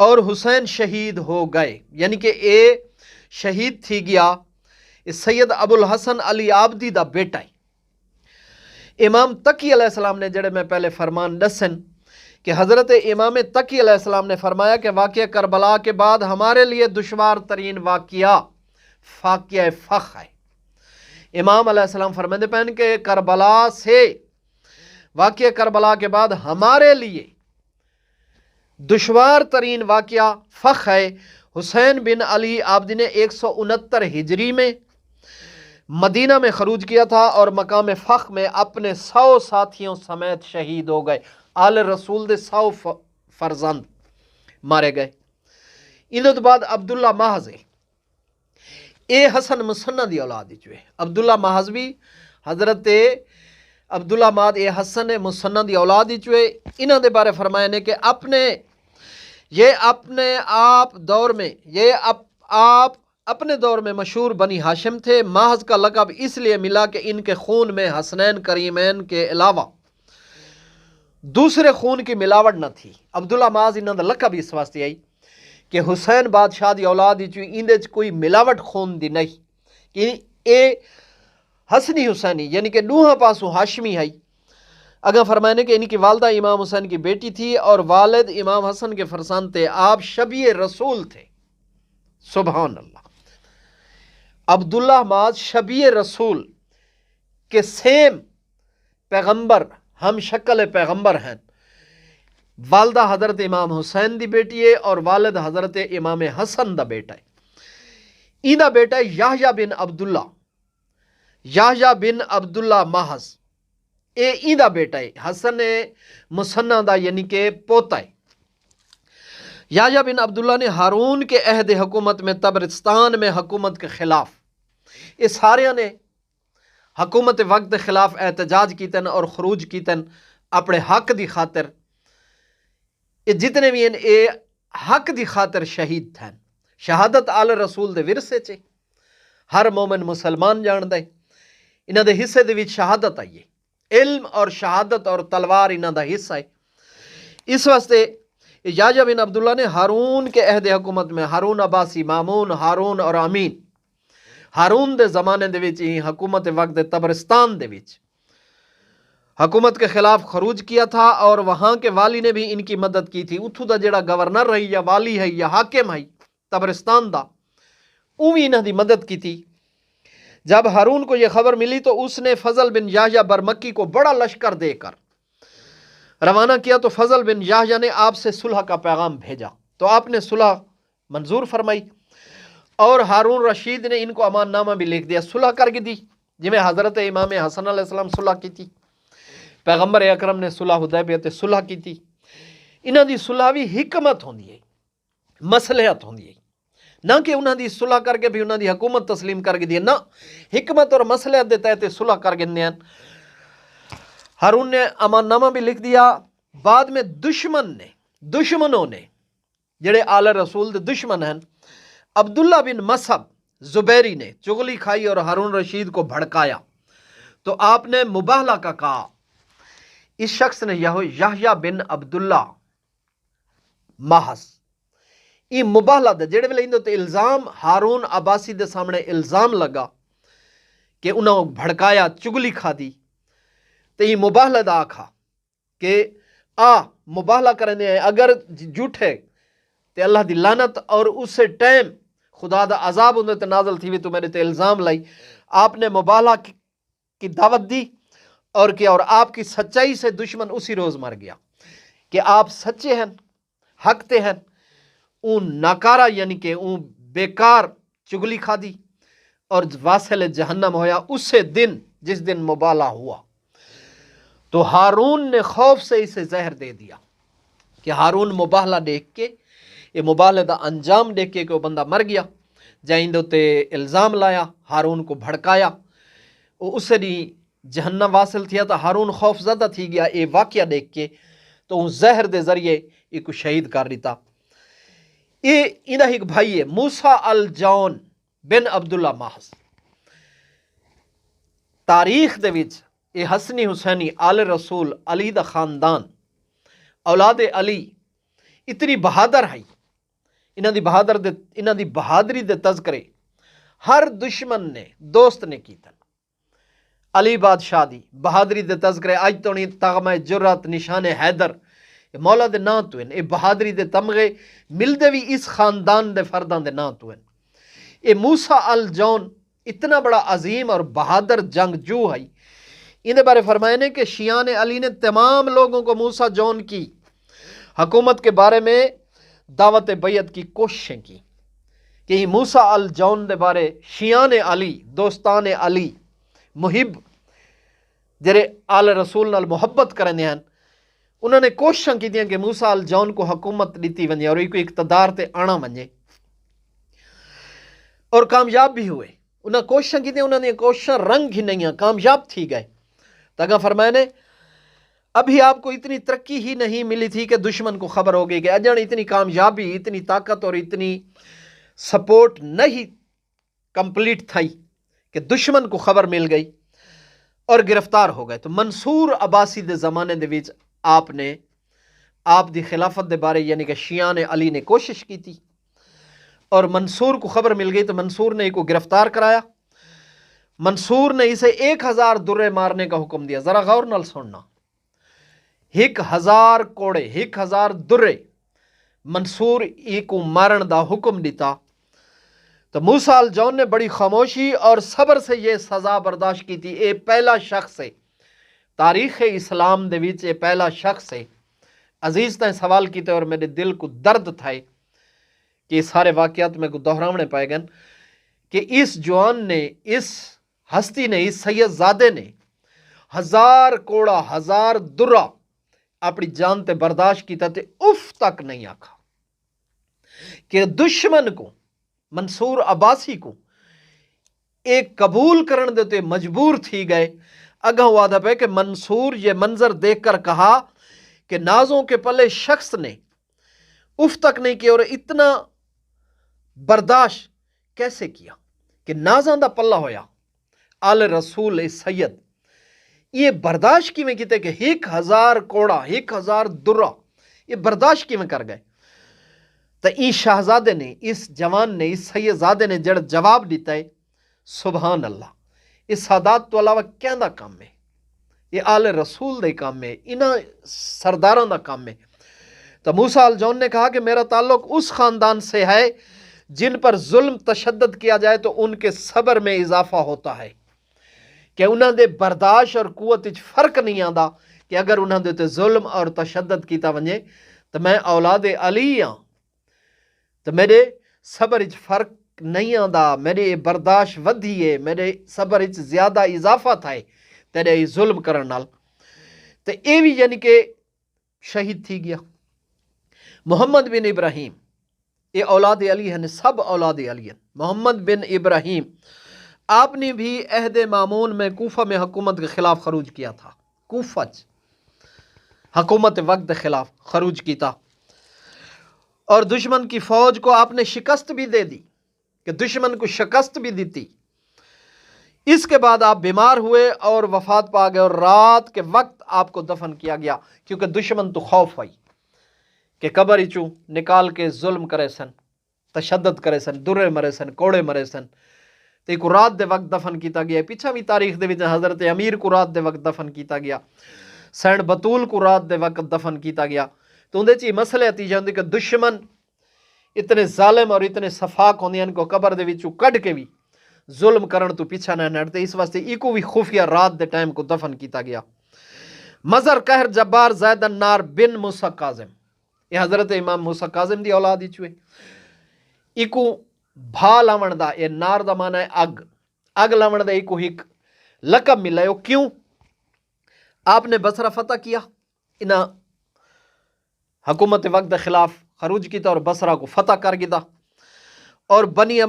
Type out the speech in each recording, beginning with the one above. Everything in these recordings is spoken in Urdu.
اور حسین شہید ہو گئے، یعنی کہ اے شہید تھی گیا سید ابو الحسن علی آبدی دا بیٹا ہے۔ امام تقی علیہ السلام نے جڑے میں پہلے فرمان دسن کہ حضرت امام تقی علیہ السلام نے فرمایا کہ واقعہ کربلا کے بعد ہمارے لیے دشوار ترین واقعہ فخ ہے۔ امام علیہ السلام فرماتے پہن کہ کربلا سے واقعہ کربلا کے بعد ہمارے لیے دشوار ترین واقعہ فخ ہے۔ حسین بن علی آبدی نے 169 ہجری میں مدینہ میں خروج کیا تھا اور مقام فخ میں اپنے 100 ساتھیوں سمیت شہید ہو گئے۔ آل رسول دے 100 فرزند مارے گئے۔ انہوں تو بعد عبداللہ محض اے حسن مسنہ دی اولاد چوئے۔ عبداللہ محض بھی حضرت عبداللہ ماد اے حسن مسنہ دی اولاد چوئے۔ انہوں دے بارے فرمایا نے کہ اپنے دور میں مشہور بنی ہاشم تھے۔ محض کا لقب اس لیے ملا کہ ان کے خون میں حسنین کریمین کے علاوہ دوسرے خون کی ملاوٹ نہ تھی۔ عبداللہ محض انہوں دا لقب اس واسطے آئی کہ حسین بادشاہ دی اولاد اندے کوئی ملاوٹ خون دی نہیں، کہ اے حسنی حسینی یعنی کہ نوحہ پاسو ہاشمی ہے۔ اگر فرمانے کہ ان کی والدہ امام حسین کی بیٹی تھی اور والد امام حسن کے فرزند تھے۔ آپ شبیہ رسول تھے، سبحان اللہ۔ عبداللہ ماز شبیہ رسول کے سیم پیغمبر، ہم شکل پیغمبر ہیں۔ والدہ حضرت امام حسین دی بیٹی ہے اور والد حضرت امام حسن دا بیٹا ہے۔ ایندہ بیٹا ہے یحییٰ بن عبداللہ، یحییٰ بن عبداللہ محض اے ایندہ بیٹا ہے، حسن مسنہ دا یعنی کہ پوتا ہے۔ یحییٰ بن عبداللہ نے ہارون کے عہد حکومت میں تبرستان میں حکومت کے خلاف، اس سارے نے حکومت وقت خلاف احتجاج کیتن اور خروج کیتن اپنے حق دی خاطر۔ یہ جتنے بھی ہیں اے حق دی خاطر شہید تھے۔ شہادت آل رسول دے ورثے چے ہر مومن مسلمان جان دے، انہاں دے حصے دے وچ شہادت آئیے، علم اور شہادت اور تلوار انہاں دا حصہ ہے۔ اس واسطے یحییٰ بن عبداللہ نے ہارون کے عہد حکومت میں ہارون عباسی، مامون، ہارون اور امین، ہارون دے زمانے دے وچ ہی حکومت وقت تبرستان دے وچ حکومت کے خلاف خروج کیا تھا اور وہاں کے والی نے بھی ان کی مدد کی تھی۔ اتھو دا جڑا گورنر رہی یا والی ہے یا حاکم ہے تبرستان دا، اوی انہاں دی مدد کی تھی۔ جب ہارون کو یہ خبر ملی تو اس نے فضل بن یحییٰ برمکی کو بڑا لشکر دے کر روانہ کیا، تو فضل بن یحییٰ نے آپ سے صلح کا پیغام بھیجا، تو آپ نے صلح منظور فرمائی اور ہارون رشید نے ان کو امان نامہ بھی لکھ دیا، صلح کر کے دی، جی میں حضرت امام حسن علیہ السلام صلح کی تھی، پیغمبر اکرم نے صلح حدیبیہ تے صلح کی تھی۔ انہاں دی صلح بھی حکمت ہوندی ہے، مصلحت ہوندی ہے، نہ کہ انہاں دی صلح کر کے بھی انہاں دی حکومت تسلیم کر کے دی، نہ حکمت اور مصلحت دے تحت صلح کر کے دیں۔ ہارون نے امان نامہ بھی لکھ دیا۔ بعد میں دشمنوں نے جڑے آل رسول دے دشمن ہیں، عبداللہ بن مصعب زبیری نے چغلی کھائی اور ہارون رشید کو بھڑکایا، تو آپ نے مباہلہ کا کہا۔ اس شخص نے یحییٰ بن عبداللہ محض یہ مباہلہ دے جڑے ویلے تے الزام ہارون عباسی دے سامنے الزام لگا کہ انہوں بھڑکایا، چگلی کھا دی، تو یہ مباہلہ دا آکھا کہ مباہلہ کرنے ہیں، اگر جھوٹے تے اللہ دی لعنت اور اسے ٹائم خدا دا عذاب انہوں تے نازل تھی بھی تو میرے تے الزام لائی۔ آپ نے مباہلہ کی دعوت دی اور کیا، اور آپ کی سچائی سے دشمن اسی روز مر گیا کہ آپ سچے ہیں، حق تے ہیں، اون ناکارہ یعنی کہ اون بیکار چگلی کھا دی اور واصل جہنم ہویا اسے دن جس دن مباہلہ ہوا۔ تو ہارون نے خوف سے اسے زہر دے دیا کہ ہارون مباہلہ دیکھ کے، یہ مباہلہ دا انجام دیکھ کے کہ وہ بندہ مر گیا، جائیں تے الزام لایا، ہارون کو بھڑکایا، وہ اسے نہیں جہنم واصل تھیا، تو ہارون خوف زدہ تھی گیا یہ واقعہ دیکھ کے، تو اس زہر دے ذریعے یہ کو شہید کر دیتا۔ یہ انہا ایک بھائی ہے موسیٰ الجون بن عبداللہ محض۔ تاریخ دے وچ یہ حسنی حسینی آل رسول علی دا خاندان اولاد علی اتنی بہادر ہے ਇਹਨਾਂ ਦੀ ਬਹਾਦਰੀ ਦੇ ਤਜ਼ਕਰੇ ਹਰ ਦੁਸ਼ਮਣ ਨੇ ਦੋਸਤ ਨੇ ਕੀਤੇ। ਅਲੀ ਬਾਦਸ਼ਾਹ ਦੀ ਬਹਾਦਰੀ ਦੇ ਤਜ਼ਕਰੇ ਅੱਜ ਤੋਂ ਨਹੀਂ ਤਗਮਾ ਜੁਰਤ ਨਿਸ਼ਾਨ ਹੈਦਰ ਮੌਲਾ ਦੇ ਨਾਂ ਤੋਂ ਇਹ ਬਹਾਦਰੀ ਦੇ ਤਮਗੇ ਮਿਲਦੇ ਵੀ ਇਸ ਖਾਨਦਾਨ ਦੇ ਫਰਦਾਂ ਦੇ ਨਾਂ ਤੋਂ। ਇਹ موسیٰ الجون اتنا بڑا عظیم اور بہادر جنگجو ہے۔ انہیں بارے فرمائے نے کہ شیعان علی نے تمام لوگوں کو موسیٰ جون کی حکومت کے بارے میں دعوت بیعت کی کوششیں کی کہ یہ موسیٰ الجون دے بارے شیعان علی دوستان علی محب جڑے آل رسول نال محبت کرنے ہیں انہوں نے کوششیں کی کہ موسیٰ الجون کو حکومت دیتی ونجے اور کو اقتدار تے آنا ونجے، اور کامیاب بھی ہوئے۔ انہیں کوششیں کی تھیں، انہوں نے کوششیں رنگ ہی نہیں ہیں، کامیاب تھی گئے۔ تاکہ فرمائے نے ابھی آپ کو اتنی ترقی ہی نہیں ملی تھی کہ دشمن کو خبر ہو گئی کہ اجن اتنی کامیابی اتنی طاقت اور اتنی سپورٹ نہیں کمپلیٹ تھی کہ دشمن کو خبر مل گئی اور گرفتار ہو گئے۔ تو منصور عباسی دے زمانے دے وچ آپ دی خلافت دے بارے یعنی کہ شیعان علی نے کوشش کی تھی اور منصور کو خبر مل گئی تو منصور نے کو گرفتار کرایا۔ منصور نے اسے 1000 درے مارنے کا حکم دیا۔ ذرا غور نال سننا، 1000 کوڑے 1000 درے منصور کو مارن دا حکم دیتا۔ تو موسیٰ الجون نے بڑی خاموشی اور صبر سے یہ سزا برداشت کی تھی۔ یہ پہلا شخص ہے تاریخ اسلام دے وچ، یہ پہلا شخص ہے۔ عزیز نے سوال کیتے اور میرے دل کو درد تھا کہ یہ سارے واقعات میں کو دہرانے پائے گئے کہ اس جوان نے، اس ہستی نے، اس سید زادے نے 1000 کوڑا 1000 درہ اپنی جان تے برداشت کیتا تے اف تک نہیں آکھا کہ دشمن کو منصور عباسی کو ایک قبول کرن دیتے مجبور تھی گئے۔ اگاں وعدہ پہ کہ منصور یہ منظر دیکھ کر کہا کہ نازوں کے پلے شخص نے اف تک نہیں کیا اور اتنا برداشت کیسے کیا کہ نازاں دا پلہ ہویا آل رسول سید یہ برداشت کی میں کیتے کہ 1000 کوڑا 1000 درہ یہ برداشت کی میں کر گئے۔ تو این شہزادے نے، اس جوان نے، اس سیدزادے نے جڑ جواب دیتا ہے سبحان اللہ، اس سادات تو علاوہ کیا دا کام ہے، یہ آل رسول دے کام ہے، انہاں سرداروں دا کام ہے۔ تو موسیٰ الجون نے کہا کہ میرا تعلق اس خاندان سے ہے جن پر ظلم تشدد کیا جائے تو ان کے صبر میں اضافہ ہوتا ہے، کہ انہاں دے برداشت اور قوت وچ فرق نہیں آندا کہ اگر انہاں دے تے ظلم اور تشدد کیتا ونجے تو میں اولاد علی ہاں تو میرے صبر وچ فرق نہیں آندا، میرے برداشت ودھی ہے، میرے صبر وچ زیادہ اضافہ تھا تیرے ظلم کرن نال۔ تو اے بھی یعنی کہ شہید تھی گیا۔ محمد بن ابراہیم یہ اولاد علی ہیں، سب اولاد علی ہیں۔ محمد بن ابراہیم آپ نے بھی عہد مامون میں کوفہ میں حکومت کے خلاف خروج کیا تھا، کوفہ حکومت وقت کے خلاف خروج کی تھا اور دشمن کی فوج کو آپ نے شکست بھی دے دی، کہ دشمن کو شکست بھی دی تھی۔ اس کے بعد آپ بیمار ہوئے اور وفات پا گئے اور رات کے وقت آپ کو دفن کیا گیا، کیونکہ دشمن تو خوف ہوئی کہ قبر چوں نکال کے ظلم کرے سن، تشدد کرے سن، درے مرے سن، کوڑے مرے سن۔ تو ایک رات دے وقت دفن کیتا گیا۔ پیچھا بھی تاریخ دے وچ حضرت امیر کو رات دے وقت دفن کیتا گیا، سین بطول کو رات دے وقت دفن کیتا گیا۔ تو اندے چی مسئلہ نتیجہ ہوندے کہ دشمن اتنے ظالم اور اتنے صفاق ہوندے ہیں کو قبر دے وچوں کڈ کے بھی ظلم کرن تو پیچھا نہ ہٹتے، اس واسطے ایکو بھی خفیہ رات دے ٹائم کو دفن کیتا گیا۔ مظہر قہر جبار زید النار بن موسیٰ کاظم، یہ حضرت امام موسیٰ کاظم دی اولاد ہی چوئے۔ ایکو بھا لاون دا، یہ نار دا معنی ہے اگ، اگ لاون دا ایکو ایک لقب ملا ہے۔ وہ کیوں؟ آپ نے بصرہ فتح کیا، انہاں حکومت وقت خلاف خروج کیتا اور بصرہ کو فتح کر گیا، اور بنی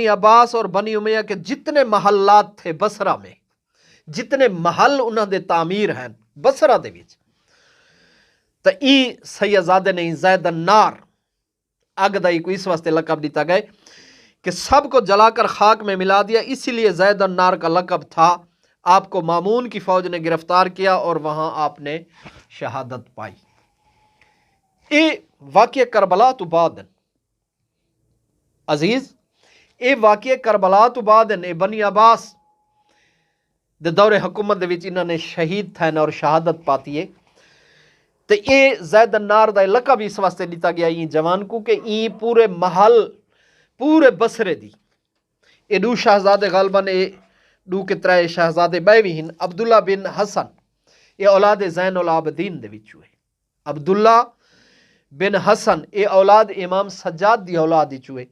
عباس اور بنی امیہ کے جتنے محلات تھے بصرہ میں، جتنے محل انہاں دے تعمیر ہیں بصرہ دے وچ، تو ای سیدزادے نے زید النار اگ دائی کو اس واسطے لقب دیتا گئے کہ سب کو جلا کر خاک میں ملا دیا، اسی لیے زید النار کا لقب تھا۔ آپ کو مامون کی فوج نے گرفتار کیا اور وہاں آپ نے شہادت پائی۔ یہ واقعہ کربلا تو بعد عزیز یہ واقعے کربلا تو بعد نے بنی عباس دے دور حکومت دے وچ انہاں نے شہید تھے اور شہادت پاتی ہے تے یہ زید النار دا لقب اس واسطے دیتا گیا یہ جوان کو کہ یہ پورے محل پورے بصرے دی یہ دو شہزادے غالباً یہ دو کے ترے شہزادے بیوی ہیں عبداللہ بن حسن یہ اولاد زین العابدین دے وچ ہوئے عبداللہ بن حسن یہ اولاد امام سجاد دی اولاد وچ ہوئے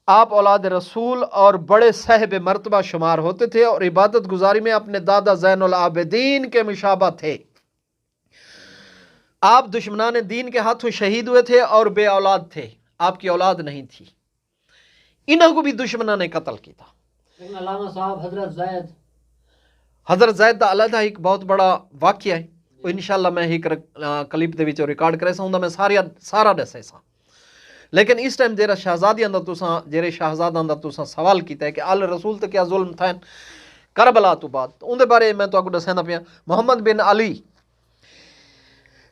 آپ اولاد رسول اور بڑے صاحب مرتبہ شمار ہوتے تھے اور عبادت گزاری میں اپنے دادا زین العابدین کے مشابہ تھے آپ دشمنان دین کے ہاتھوں شہید ہوئے تھے اور بے اولاد تھے آپ کی اولاد نہیں تھی انہوں کو بھی دشمنوں نے قتل کیا تھا لیکن علامہ صاحب حضرت زید دا علیحدہ ایک بہت بڑا واقعہ ہے وہ انشاءاللہ میں ایک کلپ دے وچ ریکارڈ کرے سا میں سارا دسے سا لیکن اس ٹائم جیرا شہزادی اندر تساں جیرے شہزاد اندر تساں سوال کیتا ہے کہ آل رسول تے کیا ظلم تھا کربلا تو بعد ان دے بارے میں تو آپ کو دسینا پیا محمد بن علی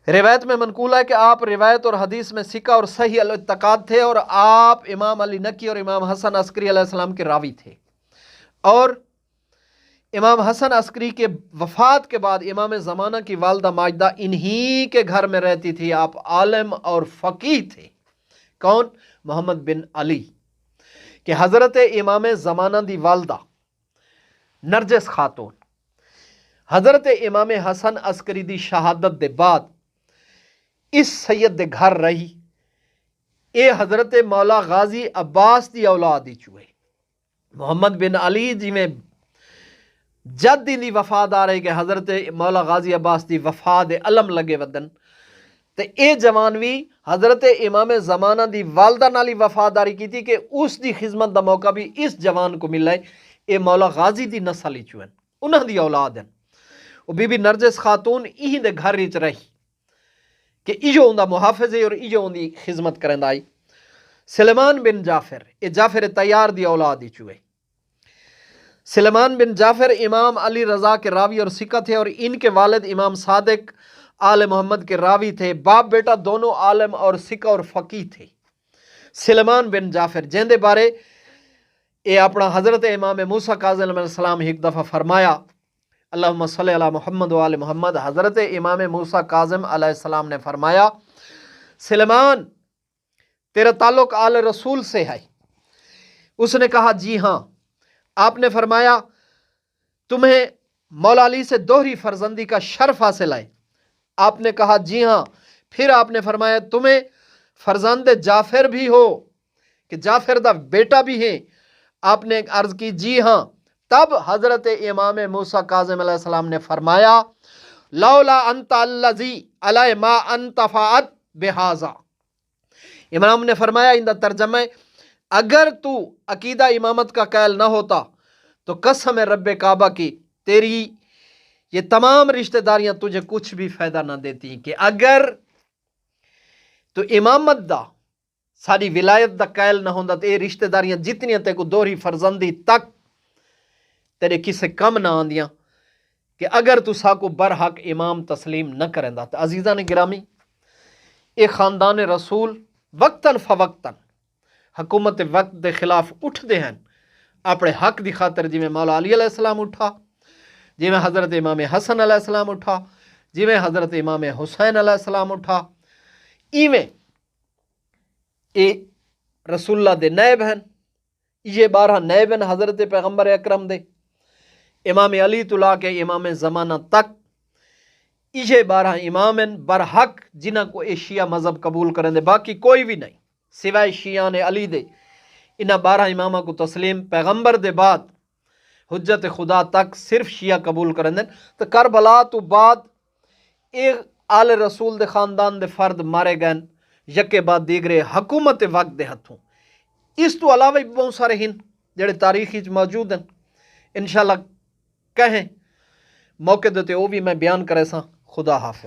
روایت میں منقول ہے کہ آپ روایت اور حدیث میں سکہ اور صحیح الاعتقاد تھے اور آپ امام علی نقی اور امام حسن عسکری علیہ السلام کے راوی تھے اور امام حسن عسکری کے وفات کے بعد امام زمانہ کی والدہ ماجدہ انہی کے گھر میں رہتی تھی آپ عالم اور فقیہ تھے کون محمد بن علی کہ حضرت امام زمانہ دی والدہ نرجس خاتون حضرت امام حسن عسکری دی شہادت دے بعد اس سید دے گھر رہی اے حضرت مولا غازی عباس دی اولاد چوئے محمد بن علی جی میں جد دی وفاد آ رہی کہ حضرت مولا غازی عباس دی وفاد علم لگے ودن تے اے جوان بھی حضرت امام زمانہ دی والدہ نالی وفاداری کی تھی کہ اس دی خدمت دا موقع بھی اس جوان کو مل ہے اے مولا غازی دی نسل چوئن انہاں دی اولاد ہیں وہ بی بی نرجس خاتون یہی دے گھر وچ رہی کہ ایجو اندہ محافظ ہے اور ایجو اندی خدمت کرند آئی سلیمان بن جعفر اے جعفر تیار دی اولاد ہی چوئے سلیمان بن جعفر امام علی رضا کے راوی اور سکہ تھے اور ان کے والد امام صادق آل محمد کے راوی تھے باپ بیٹا دونوں عالم اور سکہ اور فقیہ تھے سلیمان بن جعفر جیندے بارے اے اپنا حضرت امام موسیٰ کاظم علیہ السلام ایک دفعہ فرمایا اللہم صلی علی محمد و آل محمد حضرت امام موسیٰ کاظم علیہ السلام نے فرمایا سلیمان تیرا تعلق آل رسول سے ہے اس نے کہا جی ہاں آپ نے فرمایا تمہیں مولا علی سے دوہری فرزندی کا شرف حاصل ہے آپ نے کہا جی ہاں پھر آپ نے فرمایا تمہیں فرزند جعفر بھی ہو کہ جعفر دا بیٹا بھی ہے آپ نے عرض کی جی ہاں تب حضرت امام موسیٰ کاظم علیہ السلام نے فرمایا لولا انت الذی علی ما انت فعت بہذا امام نے فرمایا ان دا ترجمہ اگر تو عقیدہ امامت کا قائل نہ ہوتا تو قسم رب کعبہ کی تیری یہ تمام رشتہ داریاں تجھے کچھ بھی فائدہ نہ دیتی کہ اگر تو امامت دا ساری ولایت دا قائل نہ ہوندا تو یہ رشتہ داریاں جتنی تے کو دوہری فرزندی تک تیرے کسے کم نہ آندیاں کہ اگر تو ساکو برحق امام تسلیم نہ کرندا تو عزیزان گرامی اے خاندان رسول وقتاً فوقتاً حکومت وقت دے خلاف اٹھ دے ہیں اپنے حق دی خاطر جی میں مولا علی علیہ السلام اٹھا جی میں حضرت امام حسن علیہ السلام اٹھا جی میں حضرت امام حسین علیہ السلام اٹھا ایویں اے رسول اللہ دے نائب ہیں یہ 12 نائب ہیں حضرت پیغمبر اکرم دے امام علی تو لا کے امام زمانہ تک یہ 12 امام ہیں برحق جنہ کو اے شیعہ مذہب قبول کریں دے باقی کوئی بھی نہیں سوائے شیعان علی دے انہاں 12 امامہ کو تسلیم پیغمبر دے بعد حجت خدا تک صرف شیعہ قبول کریں دیں تو کربلا تو بعد ایک آل رسول دے خاندان دے فرد مارے گئے یکے بعد دیگرے حکومت وقت دے ہتھوں اس تو علاوہ بھی بہت سارے ہیں جڑے تاریخی موجود ہیں انشاءاللہ کہیں موقع دیتے وہ بھی میں بیان کرے سا خدا حافظ